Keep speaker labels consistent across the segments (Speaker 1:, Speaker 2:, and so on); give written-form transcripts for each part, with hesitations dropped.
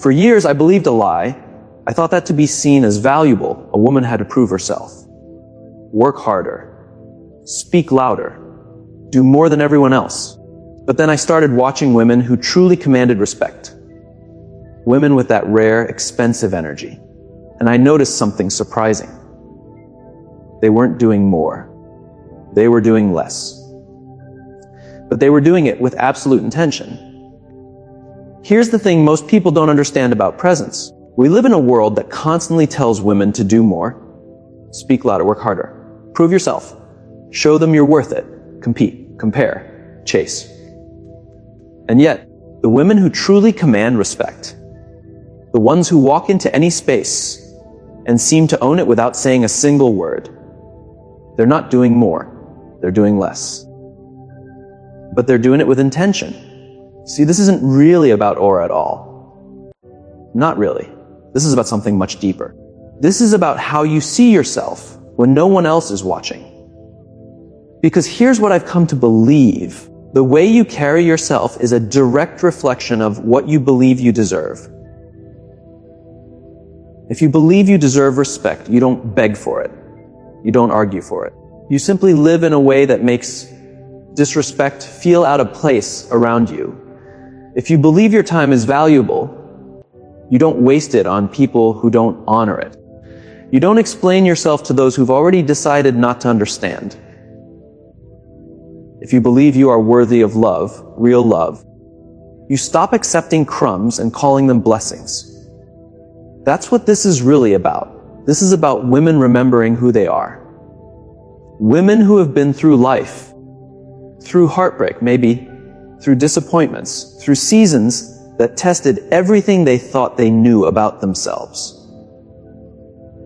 Speaker 1: For years, I believed a lie. I thought that to be seen as valuable, a woman had to prove herself. Work harder. Speak louder. Do more than everyone else. But then I started watching women who truly commanded respect. Women with that rare, expensive energy. And I noticed something surprising. They weren't doing more. They were doing less. But they were doing it with absolute intention. Here's the thing most people don't understand about presence. We live in a world that constantly tells women to do more, speak louder, work harder, prove yourself, show them you're worth it, compete, compare, chase. And yet, the women who truly command respect, the ones who walk into any space and seem to own it without saying a single word, they're not doing more, they're doing less. But they're doing it with intention. See, this isn't really about aura at all. Not really. This is about something much deeper. This is about how you see yourself when no one else is watching. Because here's what I've come to believe. The way you carry yourself is a direct reflection of what you believe you deserve. If you believe you deserve respect, you don't beg for it. You don't argue for it. You simply live in a way that makes disrespect feel out of place around you. If you believe your time is valuable, you don't waste it on people who don't honor it. You don't explain yourself to those who've already decided not to understand. If you believe you are worthy of love, real love, you stop accepting crumbs and calling them blessings. That's what this is really about. This is about women remembering who they are. Women who have been through life, through heartbreak maybe, through disappointments, through seasons that tested everything they thought they knew about themselves.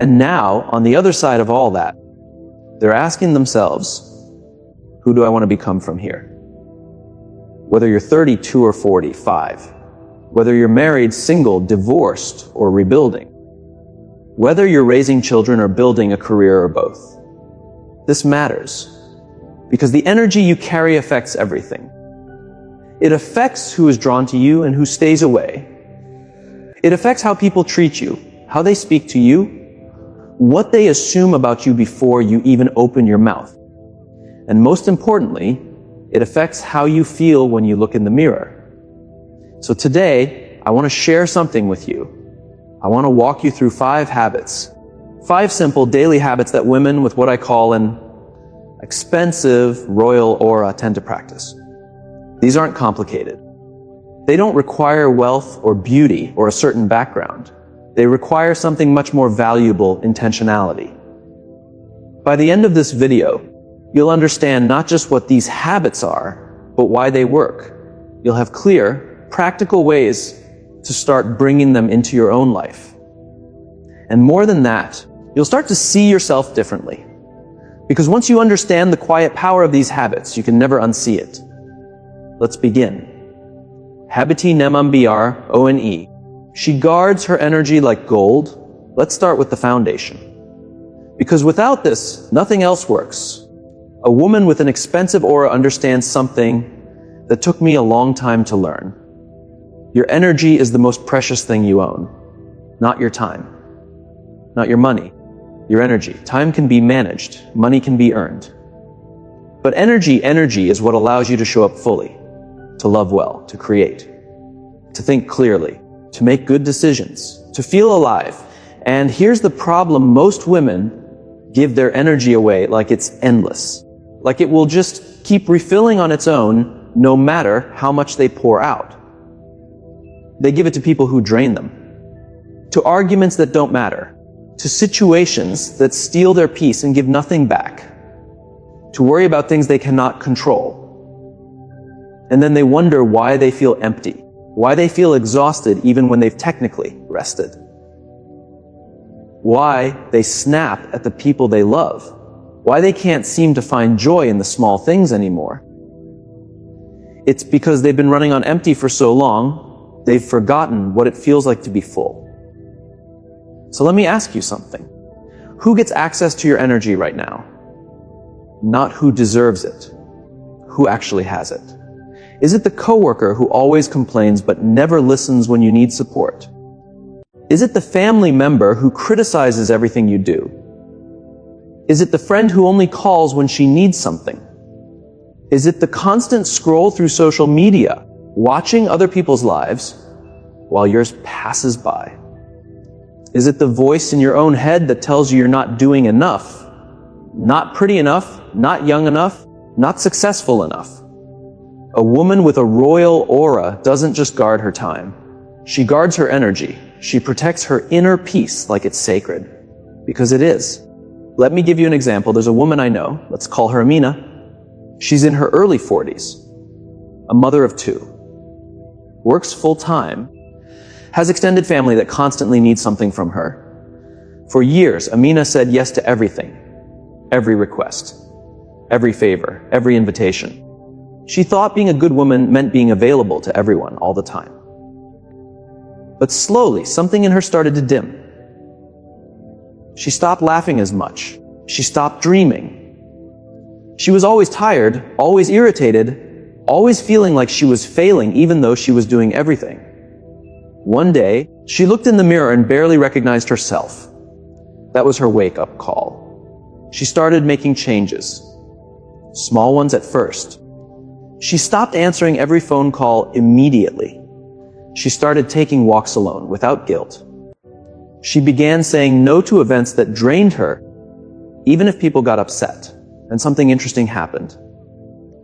Speaker 1: And now, on the other side of all that, they're asking themselves, who do I want to become from here? Whether you're 32 or 45, whether you're married, single, divorced, or rebuilding, whether you're raising children or building a career or both, this matters because the energy you carry affects everything. It affects who is drawn to you and who stays away. It affects how people treat you, how they speak to you, what they assume about you before you even open your mouth. And most importantly, it affects how you feel when you look in the mirror. So today, I want to share something with you. I want to walk you through 5 habits. 5 simple daily habits that women with what I call an expensive royal aura tend to practice. These aren't complicated. They don't require wealth or beauty or a certain background. They require something much more valuable, intentionality. By the end of this video, you'll understand not just what these habits are, but why they work. You'll have clear, practical ways to start bringing them into your own life. And more than that, you'll start to see yourself differently. Because once you understand the quiet power of these habits, you can never unsee it. Let's begin. Habiti nemam biar one. She guards her energy like gold. Let's start with the foundation. Because without this, nothing else works. A woman with an expensive aura understands something that took me a long time to learn. Your energy is the most precious thing you own. Not your time. Not your money. Your energy. Time can be managed. Money can be earned. But energy is what allows you to show up fully. To love well, to create, to think clearly, to make good decisions, to feel alive. And here's the problem: most women give their energy away like it's endless, like it will just keep refilling on its own no matter how much they pour out. They give it to people who drain them, to arguments that don't matter, to situations that steal their peace and give nothing back, to worry about things they cannot control. And then they wonder why they feel empty, why they feel exhausted even when they've technically rested, why they snap at the people they love, why they can't seem to find joy in the small things anymore. It's because they've been running on empty for so long, they've forgotten what it feels like to be full. So let me ask you something. Who gets access to your energy right now? Not who deserves it. Who actually has it? Is it the coworker who always complains but never listens when you need support? Is it the family member who criticizes everything you do? Is it the friend who only calls when she needs something? Is it the constant scroll through social media, watching other people's lives while yours passes by? Is it the voice in your own head that tells you you're not doing enough, not pretty enough, not young enough, not successful enough? A woman with a royal aura doesn't just guard her time. She guards her energy. She protects her inner peace like it's sacred. Because it is. Let me give you an example. There's a woman I know. Let's call her Amina. She's in her early 40s. A mother of 2. Works full-time. Has extended family that constantly needs something from her. For years, Amina said yes to everything. Every request. Every favor. Every invitation. She thought being a good woman meant being available to everyone all the time. But slowly, something in her started to dim. She stopped laughing as much. She stopped dreaming. She was always tired, always irritated, always feeling like she was failing even though she was doing everything. One day, she looked in the mirror and barely recognized herself. That was her wake-up call. She started making changes. Small ones at first. She stopped answering every phone call immediately. She started taking walks alone without guilt. She began saying no to events that drained her, even if people got upset, and something interesting happened.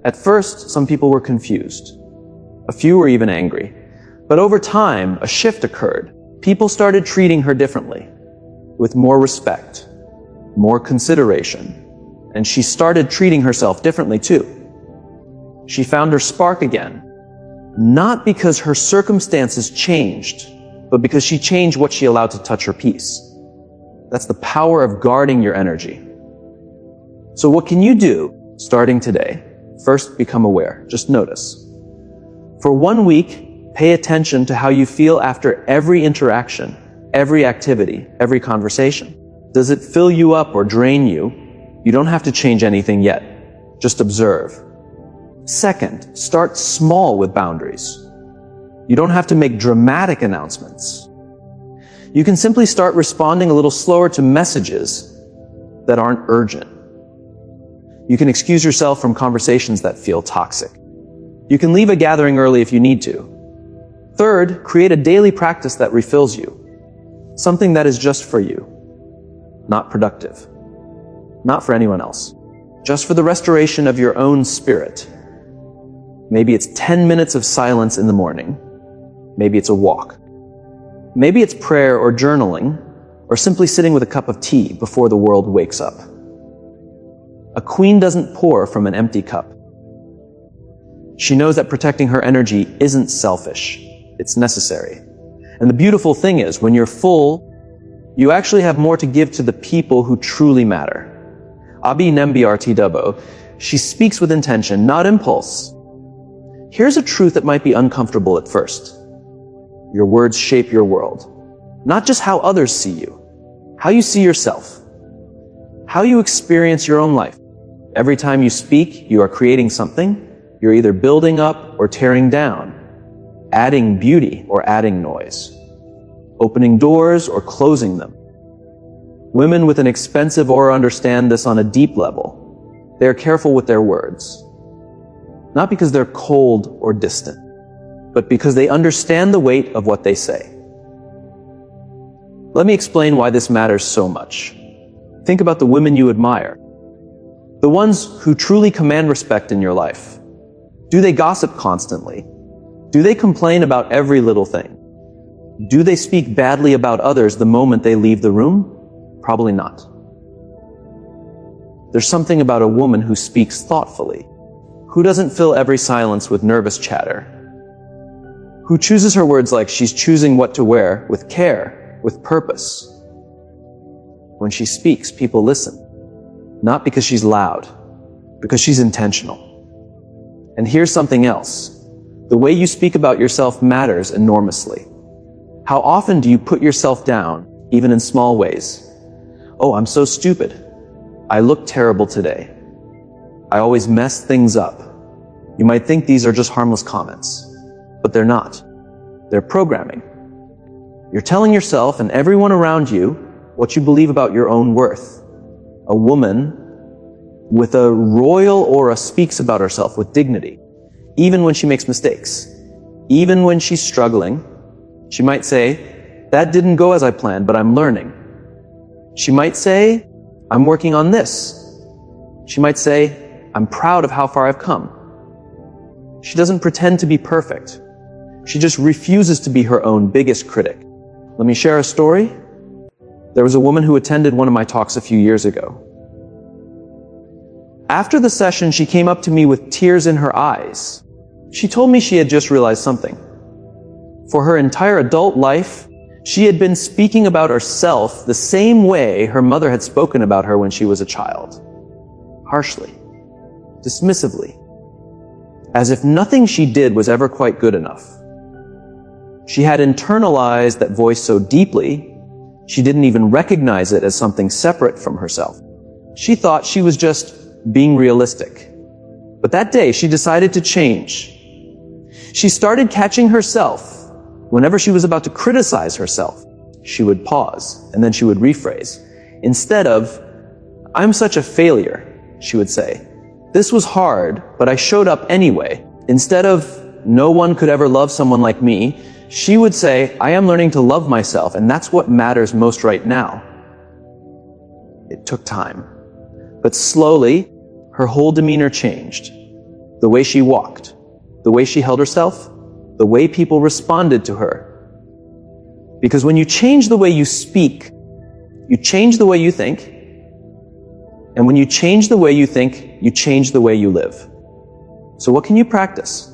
Speaker 1: At first, some people were confused. A few were even angry. But over time, a shift occurred. People started treating her differently, with more respect, more consideration, and she started treating herself differently too. She found her spark again, not because her circumstances changed, but because she changed what she allowed to touch her peace. That's the power of guarding your energy. So what can you do starting today? First, become aware. Just notice. For 1 week, pay attention to how you feel after every interaction, every activity, every conversation. Does it fill you up or drain you? You don't have to change anything yet. Just observe. Second, start small with boundaries. You don't have to make dramatic announcements. You can simply start responding a little slower to messages that aren't urgent. You can excuse yourself from conversations that feel toxic. You can leave a gathering early if you need to. Third, create a daily practice that refills you. Something that is just for you. Not productive. Not for anyone else. Just for the restoration of your own spirit. Maybe it's 10 minutes of silence in the morning. Maybe it's a walk. Maybe it's prayer or journaling, or simply sitting with a cup of tea before the world wakes up. A queen doesn't pour from an empty cup. She knows that protecting her energy isn't selfish. It's necessary. And the beautiful thing is, when you're full, you actually have more to give to the people who truly matter. Abi Nembiarti Dubbo, she speaks with intention, not impulse. Here's a truth that might be uncomfortable at first. Your words shape your world. Not just how others see you, how you see yourself, how you experience your own life. Every time you speak, you are creating something. You're either building up or tearing down, adding beauty or adding noise, opening doors or closing them. Women with an expensive aura understand this on a deep level. They are careful with their words. Not because they're cold or distant, but because they understand the weight of what they say. Let me explain why this matters so much. Think about the women you admire. The ones who truly command respect in your life. Do they gossip constantly? Do they complain about every little thing? Do they speak badly about others the moment they leave the room? Probably not. There's something about a woman who speaks thoughtfully, who doesn't fill every silence with nervous chatter, who chooses her words like she's choosing what to wear with care, with purpose. When she speaks, people listen, not because she's loud, because she's intentional. And here's something else. The way you speak about yourself matters enormously. How often do you put yourself down, even in small ways? Oh, I'm so stupid. I look terrible today. I always mess things up. You might think these are just harmless comments, but they're not. They're programming. You're telling yourself and everyone around you what you believe about your own worth. A woman with a royal aura speaks about herself with dignity, even when she makes mistakes. Even when she's struggling, she might say, "That didn't go as I planned, but I'm learning." She might say, "I'm working on this." She might say, "I'm proud of how far I've come." She doesn't pretend to be perfect. She just refuses to be her own biggest critic. Let me share a story. There was a woman who attended one of my talks a few years ago. After the session, she came up to me with tears in her eyes. She told me she had just realized something. For her entire adult life, she had been speaking about herself the same way her mother had spoken about her when she was a child. Harshly, dismissively, as if nothing she did was ever quite good enough. She had internalized that voice so deeply, she didn't even recognize it as something separate from herself. She thought she was just being realistic. But that day, she decided to change. She started catching herself. Whenever she was about to criticize herself, she would pause, and then she would rephrase. Instead of, "I'm such a failure," she would say, "This was hard, but I showed up anyway." Instead of, "No one could ever love someone like me," she would say, "I am learning to love myself, and that's what matters most right now." It took time. But slowly, her whole demeanor changed. The way she walked, the way she held herself, the way people responded to her. Because when you change the way you speak, you change the way you think. And when you change the way you think, you change the way you live. So what can you practice?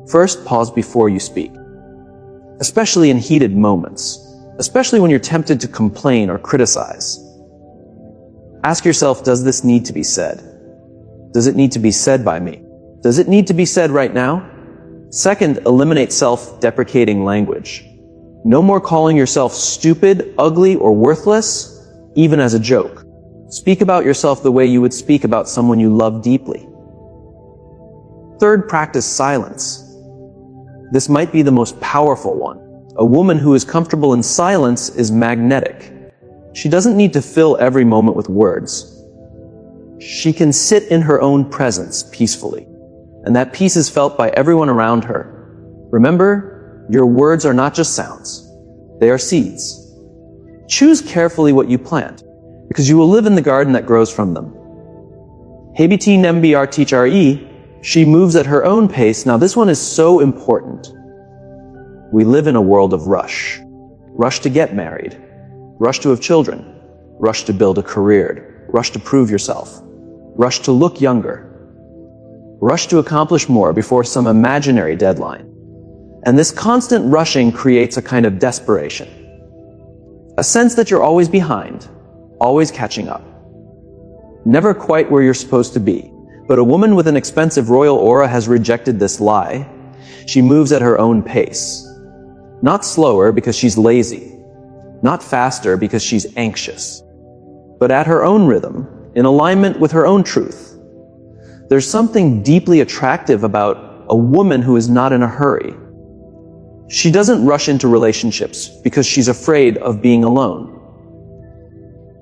Speaker 1: First, pause before you speak. Especially in heated moments. Especially when you're tempted to complain or criticize. Ask yourself, does this need to be said? Does it need to be said by me? Does it need to be said right now? Second, eliminate self-deprecating language. No more calling yourself stupid, ugly, or worthless, even as a joke. Speak about yourself the way you would speak about someone you love deeply. Third, practice silence. This might be the most powerful one. A woman who is comfortable in silence is magnetic. She doesn't need to fill every moment with words. She can sit in her own presence peacefully, and that peace is felt by everyone around her. Remember, your words are not just sounds. They are seeds. Choose carefully what you plant, because you will live in the garden that grows from them. Hebiti Nembr Teachre, she moves at her own pace. Now this one is so important. We live in a world of rush. Rush to get married. Rush to have children. Rush to build a career. Rush to prove yourself. Rush to look younger. Rush to accomplish more before some imaginary deadline. And this constant rushing creates a kind of desperation. A sense that you're always behind, always catching up. Never quite where you're supposed to be. But a woman with an expensive royal aura has rejected this lie. She moves at her own pace. Not slower because she's lazy. Not faster because she's anxious. But at her own rhythm, in alignment with her own truth. There's something deeply attractive about a woman who is not in a hurry. She doesn't rush into relationships because she's afraid of being alone.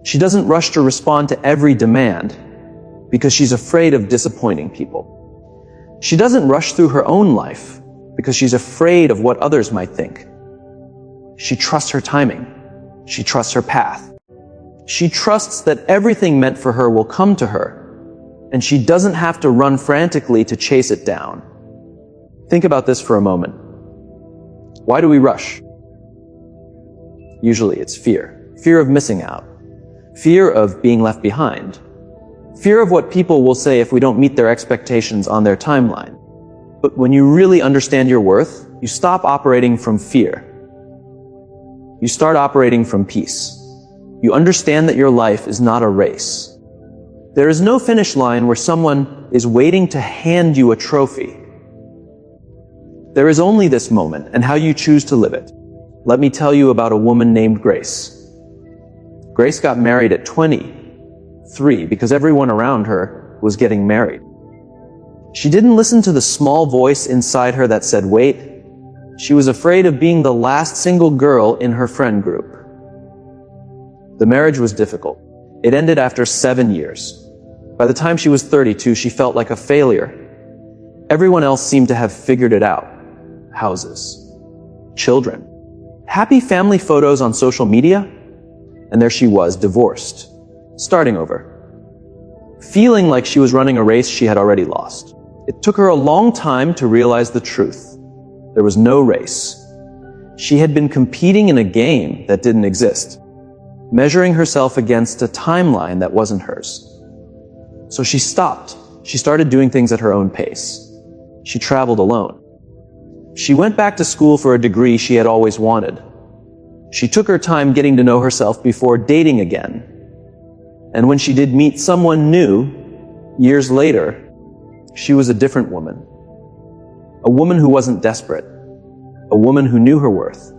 Speaker 1: She doesn't rush to respond to every demand because she's afraid of disappointing people. She doesn't rush through her own life because she's afraid of what others might think. She trusts her timing. She trusts her path. She trusts that everything meant for her will come to her, and she doesn't have to run frantically to chase it down. Think about this for a moment. Why do we rush? Usually it's fear. Fear of missing out. Fear of being left behind. Fear of what people will say if we don't meet their expectations on their timeline. But when you really understand your worth, you stop operating from fear. You start operating from peace. You understand that your life is not a race. There is no finish line where someone is waiting to hand you a trophy. There is only this moment and how you choose to live it. Let me tell you about a woman named Grace. Grace got married at 23 because everyone around her was getting married. She didn't listen to the small voice inside her that said, wait. She was afraid of being the last single girl in her friend group. The marriage was difficult. It ended after 7 years. By the time she was 32, she felt like a failure. Everyone else seemed to have figured it out. Houses, children, happy family photos on social media, and there she was, divorced, starting over, feeling like she was running a race she had already lost. It took her a long time to realize the truth. There was no race. She had been competing in a game that didn't exist, measuring herself against a timeline that wasn't hers. So she stopped. She started doing things at her own pace. She traveled alone. She went back to school for a degree she had always wanted. She took her time getting to know herself before dating again. And when she did meet someone new, years later, she was a different woman. A woman who wasn't desperate. A woman who knew her worth.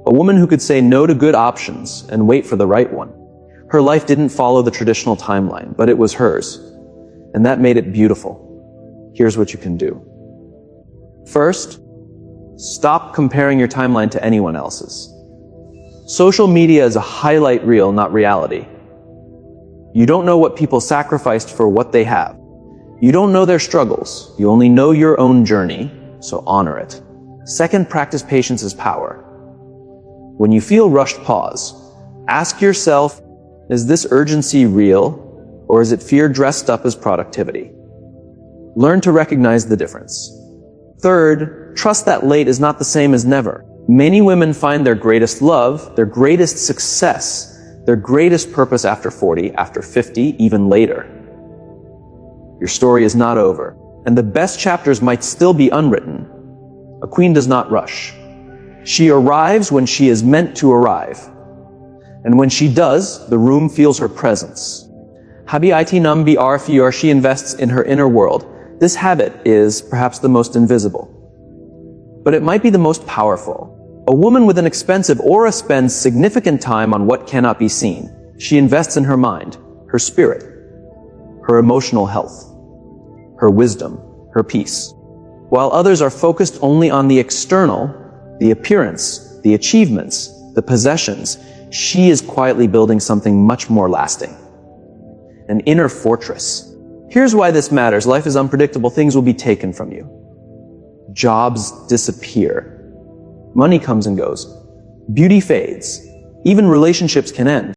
Speaker 1: A woman who could say no to good options and wait for the right one. Her life didn't follow the traditional timeline, but it was hers. And that made it beautiful. Here's what you can do. First, stop comparing your timeline to anyone else's. Social media is a highlight reel, not reality. You don't know what people sacrificed for what they have. You don't know their struggles. You only know your own journey, so honor it. Second, practice patience as power. When you feel rushed, pause. Ask yourself, is this urgency real, or is it fear dressed up as productivity? Learn to recognize the difference. Third, trust that late is not the same as never. Many women find their greatest love, their greatest success, their greatest purpose after 40, after 50, even later. Your story is not over, and the best chapters might still be unwritten. A queen does not rush. She arrives when she is meant to arrive. And when she does, the room feels her presence. Habi it nam biar fior, she invests in her inner world. This habit is perhaps the most invisible, but it might be the most powerful. A woman with an expensive aura spends significant time on what cannot be seen. She invests in her mind, her spirit, her emotional health, her wisdom, her peace. While others are focused only on the external, the appearance, the achievements, the possessions, she is quietly building something much more lasting. An inner fortress. Here's why this matters. Life is unpredictable. Things will be taken from you. Jobs disappear. Money comes and goes. Beauty fades. Even relationships can end.